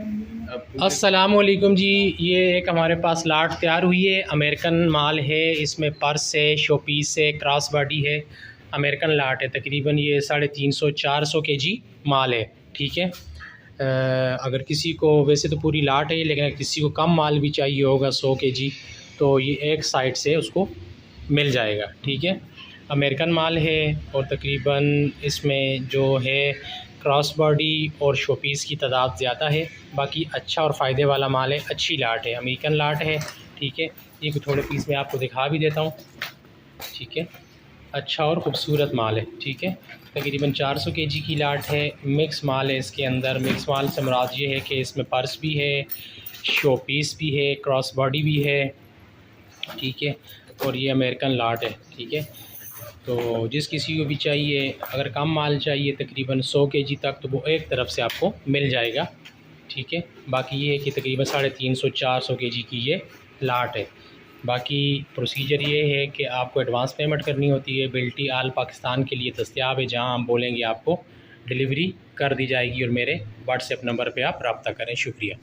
अस्सलामुअलैकुम जी। ये एक हमारे पास लाट तैयार हुई है, अमेरिकन माल है। इसमें पर्स है, शोपीस है, क्रॉस बॉडी है। अमेरिकन लाट है, तकरीबन ये 350-400 केजी माल है। ठीक है। अगर किसी को, वैसे तो पूरी लाट है, लेकिन अगर किसी को कम माल भी चाहिए होगा 100 केजी, तो ये एक साइड से उसको मिल जाएगा। ठीक है। अमेरिकन माल है और तकरीबन इसमें जो है क्रॉस बॉडी और शोपीस की तादाद ज़्यादा है। बाकी अच्छा और फ़ायदे वाला माल है, अच्छी लाट है, अमेरिकन लाट है। ठीक है। ये थोड़े पीस में आपको दिखा भी देता हूँ। ठीक है। अच्छा और ख़ूबसूरत माल है। ठीक है। तकरीबन 400 केजी की लाट है। मिक्स माल है इसके अंदर। मिक्स माल से मुराद ये है कि इसमें पर्स भी है, शोपीस भी है, क्रॉस बॉडी भी है। ठीक है। और ये अमेरिकन लाट है। ठीक है। तो जिस किसी को भी चाहिए, अगर कम माल चाहिए तकरीबन 100 केजी तक, तो वो एक तरफ से आपको मिल जाएगा। ठीक है। बाकी ये है कि तकरीबन 350-400 केजी की ये लाट है। बाकी प्रोसीजर ये है कि आपको एडवांस पेमेंट करनी होती है। बिल्टी आल पाकिस्तान के लिए दस्तयाब है, जहां हम बोलेंगे आपको डिलीवरी कर दी जाएगी, और मेरे व्हाट्सएप नंबर पे आप रब्ता करें। शुक्रिया।